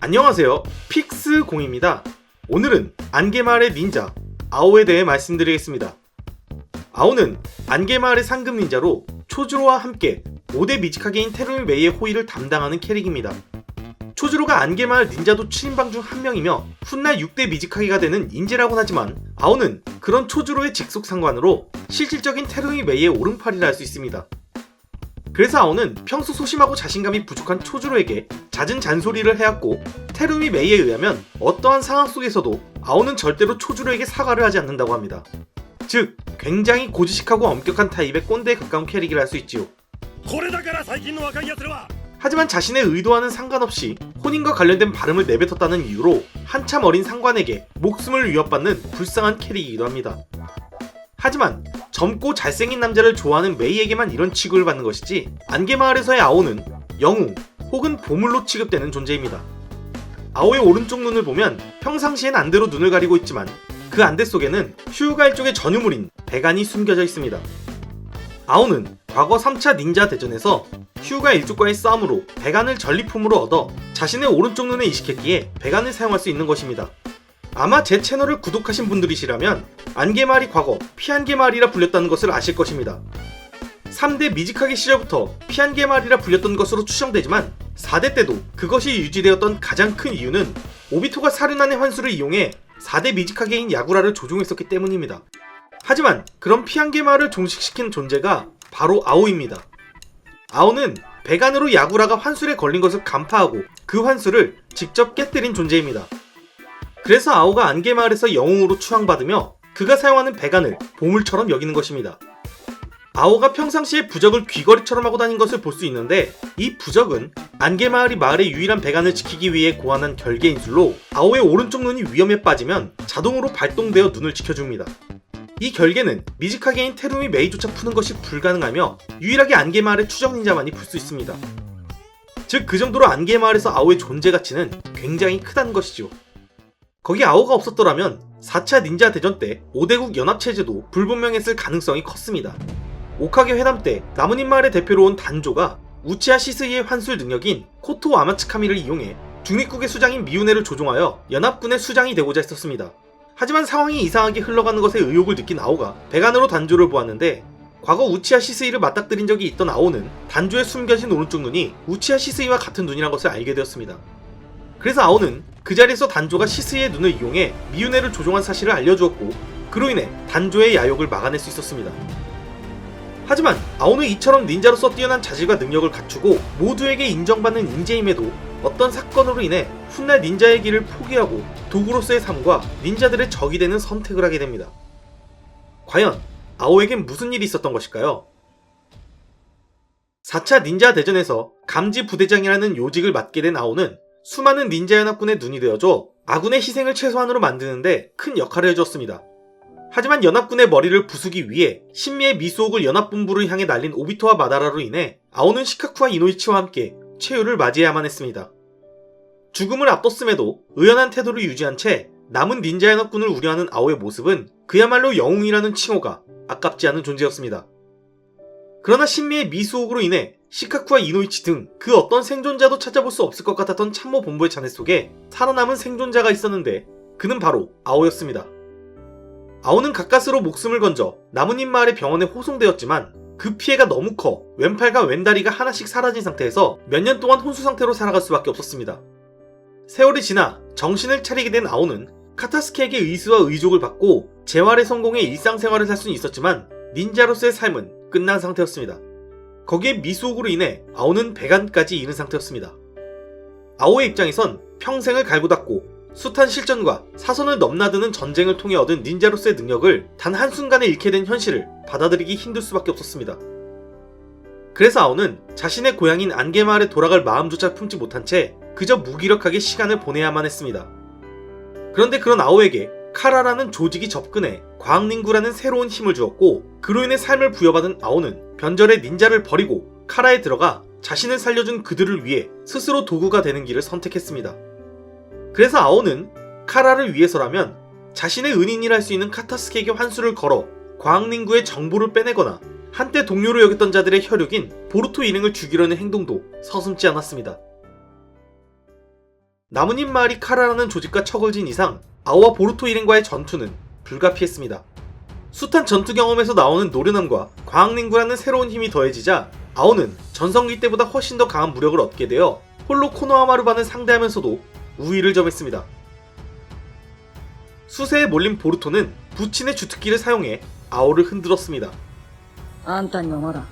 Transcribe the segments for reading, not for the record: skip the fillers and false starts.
안녕하세요, 픽스공입니다. 오늘은 안개마을의 닌자 아오에 대해 말씀드리겠습니다. 아오는 안개마을의 상급 닌자로 초주로와 함께 5대 미지카게인 테루미 메이의 호위를 담당하는 캐릭입니다. 초주로가 안개마을 닌자도 7인방 중 한 명이며 훗날 6대 미지카게가 되는 인재라곤 하지만 아오는 그런 초주로의 직속 상관으로 실질적인 테루미 메이의 오른팔이라 할 수 있습니다. 그래서 아오는 평소 소심하고 자신감이 부족한 초주로에게 잦은 잔소리를 해왔고, 테루미 메이에 의하면 어떠한 상황 속에서도 아오는 절대로 초주로에게 사과를 하지 않는다고 합니다. 즉, 굉장히 고지식하고 엄격한 타입의 꼰대에 가까운 캐릭이라 할 수 있지요. 하지만 자신의 의도와는 상관없이 혼인과 관련된 발음을 내뱉었다는 이유로 한참 어린 상관에게 목숨을 위협받는 불쌍한 캐릭이기도 합니다. 하지만 젊고 잘생긴 남자를 좋아하는 메이에게만 이런 취급을 받는 것이지, 안개마을에서의 아오는 영웅 혹은 보물로 취급되는 존재입니다. 아오의 오른쪽 눈을 보면 평상시엔 안대로 눈을 가리고 있지만 그 안대 속에는 휴가 일족의 전유물인 배간이 숨겨져 있습니다. 아오는 과거 3차 닌자 대전에서 휴가 일족과의 싸움으로 배간을 전리품으로 얻어 자신의 오른쪽 눈에 이식했기에 배간을 사용할 수 있는 것입니다. 아마 제 채널을 구독하신 분들이시라면 안개마을이 과거 피안개마을이라 불렸다는 것을 아실 것입니다. 3대 미지카게 시절부터 피안개마을이라 불렸던 것으로 추정되지만 4대 때도 그것이 유지되었던 가장 큰 이유는 오비토가 사륜안의 환수를 이용해 4대 미지카게인 야구라를 조종했었기 때문입니다. 하지만 그런 피안개마을을 종식시킨 존재가 바로 아오입니다. 아오는 배간으로 야구라가 환술에 걸린 것을 간파하고 그 환술을 직접 깨뜨린 존재입니다. 그래서 아오가 안개마을에서 영웅으로 추앙받으며 그가 사용하는 배간을 보물처럼 여기는 것입니다. 아오가 평상시에 부적을 귀걸이처럼 하고 다닌 것을 볼 수 있는데, 이 부적은 안개마을이 마을의 유일한 배간을 지키기 위해 고안한 결계인술로 아오의 오른쪽 눈이 위험에 빠지면 자동으로 발동되어 눈을 지켜줍니다. 이 결계는 미지카게인 테루미 메이조차 푸는 것이 불가능하며 유일하게 안개마을의 추적 닌자만이 풀 수 있습니다. 즉, 그 정도로 안개마을에서 아오의 존재 가치는 굉장히 크다는 것이죠. 거기 아오가 없었더라면 4차 닌자 대전 때 5대국 연합체제도 불분명했을 가능성이 컸습니다. 오카게 회담 때 나무님 마을의 대표로 온 단조가 우치하 시스이의 환술 능력인 코토 아마츠카미를 이용해 중립국의 수장인 미우네를 조종하여 연합군의 수장이 되고자 했었습니다. 하지만 상황이 이상하게 흘러가는 것에 의욕을 느낀 아오가 배간으로 단조를 보았는데, 과거 우치하 시스이를 맞닥뜨린 적이 있던 아오는 단조의 숨겨진 오른쪽 눈이 우치하 시스이와 같은 눈이란 것을 알게 되었습니다. 그래서 아오는 그 자리에서 단조가 시스이의 눈을 이용해 미우네를 조종한 사실을 알려주었고, 그로 인해 단조의 야욕을 막아낼 수 있었습니다. 하지만 아오는 이처럼 닌자로서 뛰어난 자질과 능력을 갖추고 모두에게 인정받는 인재임에도 어떤 사건으로 인해 훗날 닌자의 길을 포기하고 도구로서의 삶과 닌자들의 적이 되는 선택을 하게 됩니다. 과연 아오에겐 무슨 일이 있었던 것일까요? 4차 닌자 대전에서 감지 부대장이라는 요직을 맡게 된 아오는 수많은 닌자 연합군의 눈이 되어줘 아군의 희생을 최소한으로 만드는데 큰 역할을 해주었습니다. 하지만 연합군의 머리를 부수기 위해 신미의 미수옥을 연합본부를 향해 날린 오비토와 마다라로 인해 아오는 시카쿠와 이노이치와 함께 최후를 맞이해야만 했습니다. 죽음을 앞뒀음에도 의연한 태도를 유지한 채 남은 닌자 연합군을 우려하는 아오의 모습은 그야말로 영웅이라는 칭호가 아깝지 않은 존재였습니다. 그러나 신미의 미수옥으로 인해 시카쿠와 이노이치 등 그 어떤 생존자도 찾아볼 수 없을 것 같았던 참모 본부의 잔해 속에 살아남은 생존자가 있었는데, 그는 바로 아오였습니다. 아오는 가까스로 목숨을 건져 나무님 마을의 병원에 호송되었지만 그 피해가 너무 커 왼팔과 왼다리가 하나씩 사라진 상태에서 몇 년 동안 혼수 상태로 살아갈 수밖에 없었습니다. 세월이 지나 정신을 차리게 된 아오는 카타스케에게 의수와 의족을 받고 재활에 성공해 일상생활을 살 수는 있었지만 닌자로서의 삶은 끝난 상태였습니다. 거기에 미수옥으로 인해 아오는 배간까지 잃은 상태였습니다. 아오의 입장에선 평생을 갈고 닦고 숱한 실전과 사선을 넘나드는 전쟁을 통해 얻은 닌자로서의 능력을 단 한순간에 잃게 된 현실을 받아들이기 힘들 수밖에 없었습니다. 그래서 아오는 자신의 고향인 안개마을에 돌아갈 마음조차 품지 못한 채 그저 무기력하게 시간을 보내야만 했습니다. 그런데 그런 아오에게 카라라는 조직이 접근해 과학닝구라는 새로운 힘을 주었고, 그로 인해 삶을 부여받은 아오는 변절의 닌자를 버리고 카라에 들어가 자신을 살려준 그들을 위해 스스로 도구가 되는 길을 선택했습니다. 그래서 아오는 카라를 위해서라면 자신의 은인이라 할 수 있는 카타스케에게 환수를 걸어 과학닝구의 정보를 빼내거나 한때 동료로 여겼던 자들의 혈육인 보루토 일행을 죽이려는 행동도 서슴지 않았습니다. 나뭇잎 마을이 카라라는 조직과 척을 진 이상 아오와 보루토 일행과의 전투는 불가피했습니다. 숱한 전투 경험에서 나오는 노련함과 과학냉구라는 새로운 힘이 더해지자 아오는 전성기 때보다 훨씬 더 강한 무력을 얻게 되어 홀로 코노하마루반을 상대하면서도 우위를 점했습니다. 수세에 몰린 보루토는 부친의 주특기를 사용해 아오를 흔들었습니다. あんたにはまだ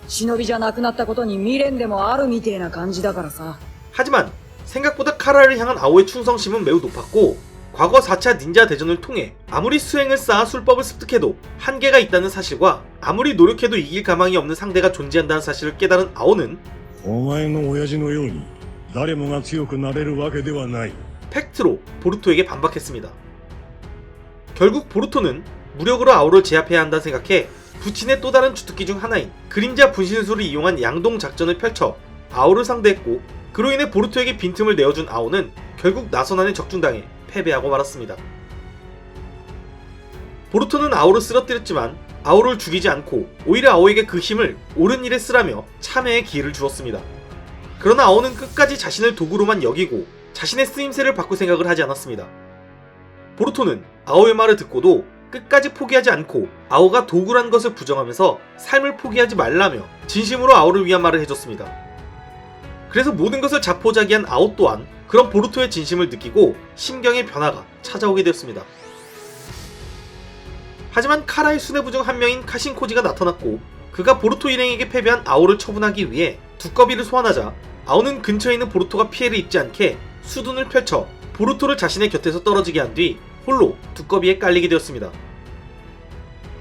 忍びじゃなくなったことに未練でもあるみてえな感じだからさ。 하지만 생각보다 카라를 향한 아오의 충성심은 매우 높았고 과거 4차 닌자 대전을 통해 아무리 수행을 쌓아 술법을 습득해도 한계가 있다는 사실과 아무리 노력해도 이길 가망이 없는 상대가 존재한다는 사실을 깨달은 아오는 お前の親父のように誰もが強くなれるわけではない。 팩트로 보루토에게 반박했습니다. 결국 보루토는 무력으로 아오를 제압해야 한다 생각해 부친의 또 다른 주특기 중 하나인 그림자 분신술을 이용한 양동 작전을 펼쳐 아오를 상대했고 그로 인해 보루토에게 빈틈을 내어준 아오는 결국 나선안에 적중당해 패배하고 말았습니다. 보루토는 아오를 쓰러뜨렸지만 아오를 죽이지 않고 오히려 아오에게 그 힘을 옳은 일에 쓰라며 참회의 기회를 주었습니다. 그러나 아오는 끝까지 자신을 도구로만 여기고 자신의 쓰임새를 바꿀 생각을 하지 않았습니다. 보루토는 아오의 말을 듣고도 끝까지 포기하지 않고 아오가 도구란 것을 부정하면서 삶을 포기하지 말라며 진심으로 아오를 위한 말을 해줬습니다. 그래서 모든 것을 자포자기한 아오 또한 그런 보루토의 진심을 느끼고 심경의 변화가 찾아오게 되었습니다. 하지만 카라의 수뇌부 중 한 명인 카신코지가 나타났고 그가 보루토 일행에게 패배한 아오를 처분하기 위해 두꺼비를 소환하자 아오는 근처에 있는 보루토가 피해를 입지 않게 수둔을 펼쳐 보루토를 자신의 곁에서 떨어지게 한 뒤 홀로 두꺼비에 깔리게 되었습니다.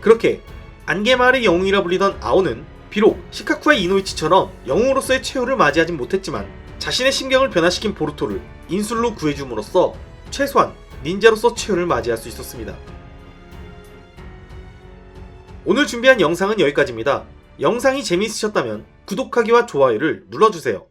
그렇게 안개마을의 영웅이라 불리던 아오는 비록 시카쿠와 이노이치처럼 영웅으로서의 최후를 맞이하진 못했지만 자신의 심경을 변화시킨 보루토를 인술로 구해줌으로써 최소한 닌자로서 최후를 맞이할 수 있었습니다. 오늘 준비한 영상은 여기까지입니다. 영상이 재미있으셨다면 구독하기와 좋아요를 눌러주세요.